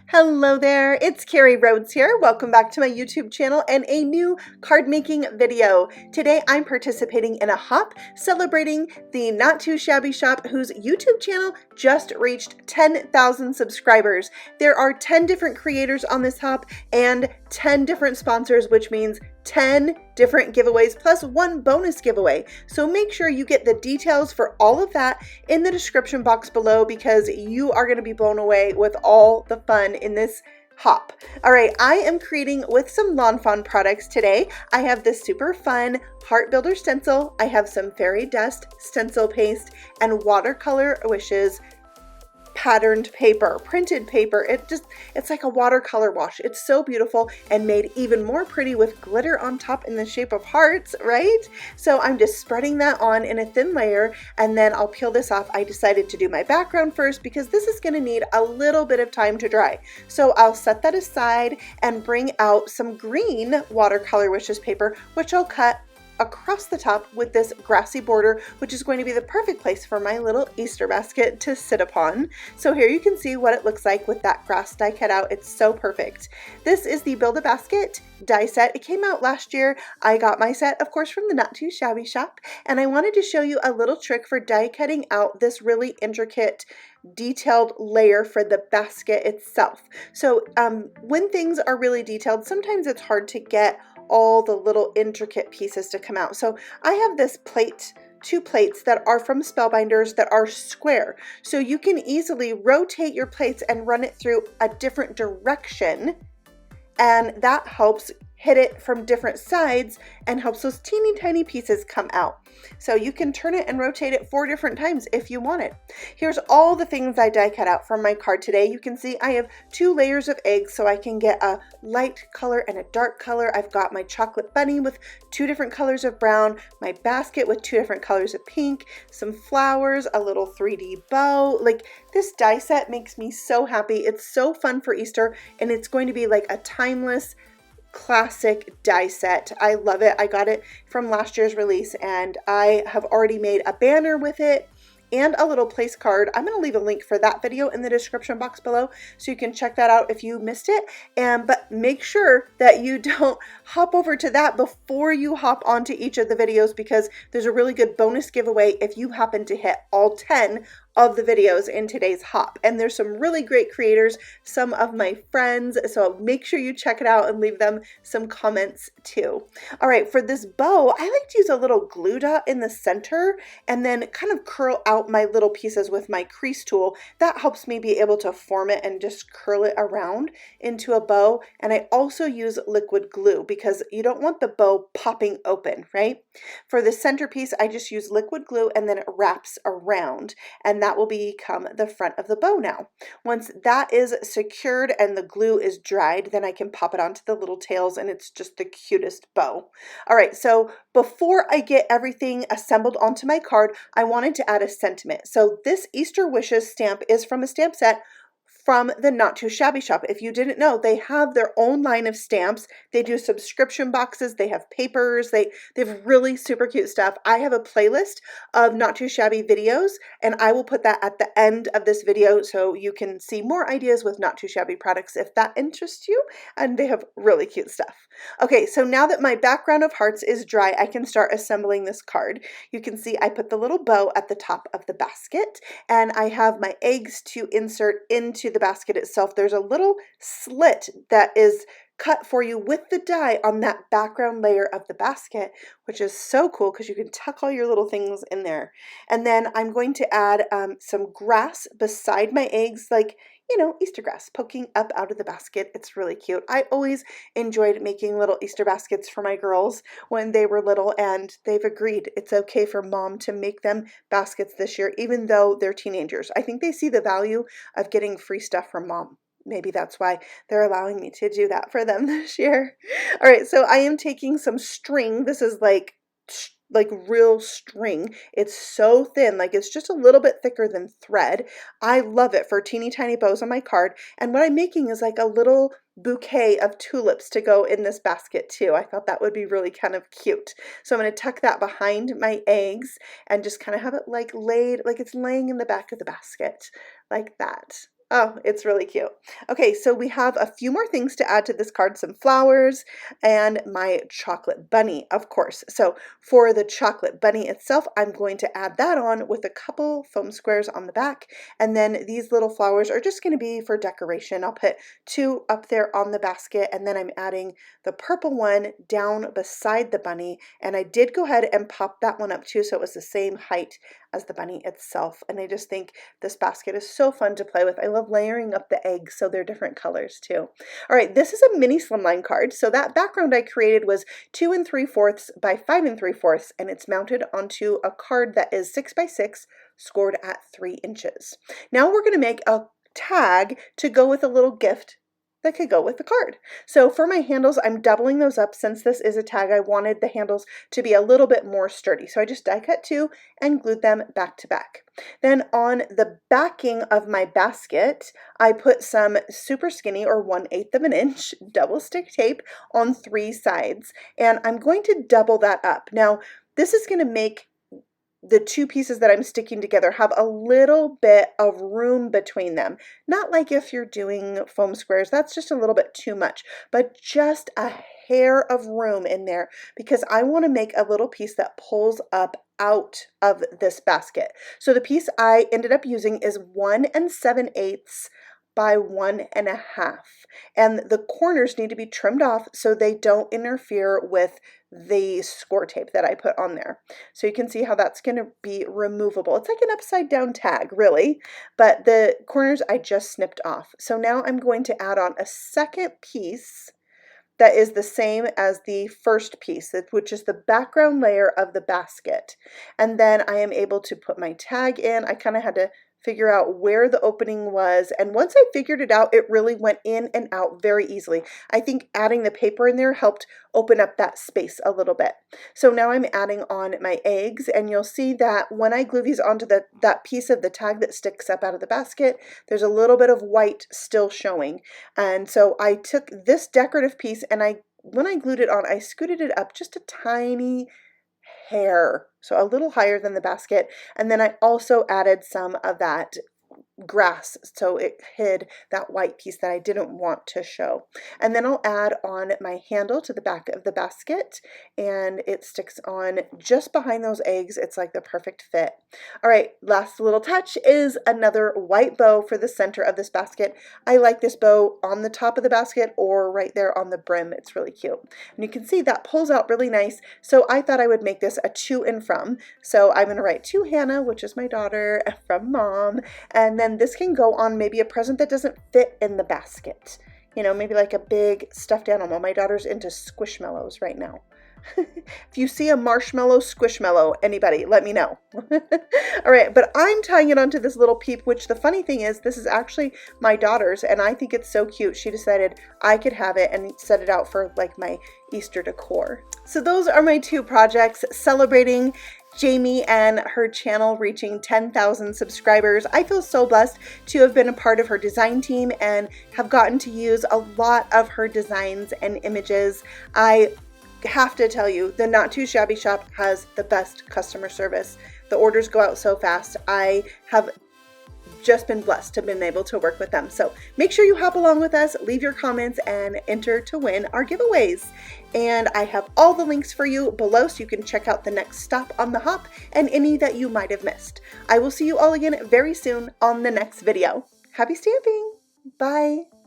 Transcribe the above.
Hello there, it's Carrie Rhodes here. Welcome back to my YouTube channel and a new card making video. Today I'm participating in a hop celebrating the Not Too Shabby Shop, whose YouTube channel just reached 10,000 subscribers. There are 10 different creators on this hop and 10 different sponsors, which means 10 different giveaways plus one bonus giveaway. So make sure you get the details for all of that in the description box below, because you are going to be blown away with all the fun in this hop. All right, I am creating with some Lawn Fawn products today. I have this super fun heart builder stencil. I have some fairy dust stencil paste and watercolor wishes patterned paper, printed paper. It's like a watercolor wash. It's so beautiful and made even more pretty with glitter on top in the shape of hearts, right? So I'm just spreading that on in a thin layer, and then I'll peel this off. I decided to do my background first because this is going to need a little bit of time to dry. So I'll set that aside and bring out some green watercolor wishes paper, which I'll cut across the top with this grassy border, which is going to be the perfect place for my little Easter basket to sit upon. So here you can see what it looks like with that grass die cut out. It's so perfect. This is the Build a Basket die set. It came out last year. I got my set, of course, from the Not Too Shabby Shop, and I wanted to show you a little trick for die cutting out this really intricate detailed layer for the basket itself. So when things are really detailed, sometimes it's hard to get all the little intricate pieces to come out. So I have this plate, two plates that are from Spellbinders that are square. So you can easily rotate your plates and run it through a different direction, and that helps hit it from different sides and helps those teeny tiny pieces come out. So you can turn it and rotate it 4 different times if you want it. Here's all the things I die cut out from my card today. You can see I have 2 layers of eggs, so I can get a light color and a dark color. I've got my chocolate bunny with 2 different colors of brown, my basket with 2 different colors of pink, some flowers, a little 3D bow. Like, this die set makes me so happy. It's so fun for Easter, and it's going to be like a timeless classic die set. I love it. I got it from last year's release, and I have already made a banner with it and a little place card. I'm going to leave a link for that video in the description box below, so you can check that out if you missed it. But make sure that you don't hop over to that before you hop onto each of the videos, because there's a really good bonus giveaway if you happen to hit all 10 of the videos in today's hop. And there's some really great creators, some of my friends, so make sure you check it out and leave them some comments too. All right, for this bow, I like to use a little glue dot in the center and then kind of curl out my little pieces with my crease tool. That helps me be able to form it and just curl it around into a bow. And I also use liquid glue because you don't want the bow popping open, right? For the centerpiece, I just use liquid glue and then it wraps around, and that will become the front of the bow now. Once that is secured and the glue is dried, then I can pop it onto the little tails, and it's just the cutest bow. All right, so before I get everything assembled onto my card, I wanted to add a sentiment. So this Easter Wishes stamp is from a stamp set from the Not Too Shabby Shop. If you didn't know, they have their own line of stamps. They do subscription boxes, they have papers, they have really super cute stuff. I have a playlist of Not Too Shabby videos, and I will put that at the end of this video so you can see more ideas with Not Too Shabby products if that interests you, and they have really cute stuff. Okay, so now that my background of hearts is dry, I can start assembling this card. You can see I put the little bow at the top of the basket, and I have my eggs to insert into the basket itself. There's a little slit that is cut for you with the die on that background layer of the basket, which is so cool because you can tuck all your little things in there. And then I'm going to add some grass beside my eggs, like, you know, Easter grass poking up out of the basket. It's really cute. I always enjoyed making little Easter baskets for my girls when they were little, and they've agreed it's okay for mom to make them baskets this year, even though they're teenagers. I think they see the value of getting free stuff from mom. Maybe that's why they're allowing me to do that for them this year. All right, so I am taking some string. This is like real string. It's so thin, like it's just a little bit thicker than thread. I love it for teeny tiny bows on my card. And what I'm making is like a little bouquet of tulips to go in this basket too. I thought that would be really kind of cute. So I'm going to tuck that behind my eggs and just kind of have it like laid, like it's laying in the back of the basket like that. Oh, it's really cute. Okay, so we have a few more things to add to this card, some flowers and my chocolate bunny, of course. So for the chocolate bunny itself, I'm going to add that on with a couple foam squares on the back. And then these little flowers are just going to be for decoration. I'll put 2 up there on the basket, and then I'm adding the purple one down beside the bunny. And I did go ahead and pop that one up too, so it was the same height as the bunny itself. And I just think this basket is so fun to play with. I love layering up the eggs so they're different colors too. All right, this is a mini slimline card. So that background I created was 2 3/4 by 5 3/4, and it's mounted onto a card that is 6 by 6, scored at 3 inches. Now we're going to make a tag to go with a little gift that could go with the card. So for my handles, I'm doubling those up. Since this is a tag, I wanted the handles to be a little bit more sturdy. So I just die cut 2 and glued them back to back. Then on the backing of my basket, I put some super skinny or 1/8 of an inch double stick tape on 3 sides. And I'm going to double that up. Now, this is going to make the 2 pieces that I'm sticking together have a little bit of room between them. Not like if you're doing foam squares, that's just a little bit too much, but just a hair of room in there because I want to make a little piece that pulls up out of this basket. So the piece I ended up using is 1 7/8 by 1 1/2, and the corners need to be trimmed off so they don't interfere with the score tape that I put on there. So you can see how that's going to be removable. It's like an upside down tag, really, but the corners I just snipped off. So now I'm going to add on a second piece that is the same as the first piece, which is the background layer of the basket. And then I am able to put my tag in. I kind of had to figure out where the opening was, and once I figured it out, it really went in and out very easily. I think adding the paper in there helped open up that space a little bit. So now I'm adding on my eggs, and you'll see that when I glue these onto that piece of the tag that sticks up out of the basket, there's a little bit of white still showing. And so I took this decorative piece, and when I glued it on, I scooted it up just a tiny hair, so a little higher than the basket, and then I also added some of that grass so it hid that white piece that I didn't want to show. And then I'll add on my handle to the back of the basket, and it sticks on just behind those eggs. It's like the perfect fit. All right, last little touch is another white bow for the center of this basket. I like this bow on the top of the basket or right there on the brim. It's really cute, and you can see that pulls out really nice. So I thought I would make this a to and from. So I'm going to write to Hannah, which is my daughter, from Mom, and then this can go on maybe a present that doesn't fit in the basket. You know, maybe like a big stuffed animal. My daughter's into squishmallows right now. If you see a marshmallow squishmallow, anybody, let me know. All right, but I'm tying it onto this little peep, which the funny thing is, this is actually my daughter's, and I think it's so cute. She decided I could have it and set it out for like my Easter decor. So those are my 2 projects celebrating Jamie and her channel reaching 10,000 subscribers. I feel so blessed to have been a part of her design team and have gotten to use a lot of her designs and images. I have to tell you, the Not Too Shabby shop has the best customer service. The orders go out so fast. I have just been blessed to have been able to work with them. So make sure you hop along with us, leave your comments, and enter to win our giveaways. And I have all the links for you below so you can check out the next stop on the hop and any that you might have missed. I will see you all again very soon on the next video. Happy stamping! Bye!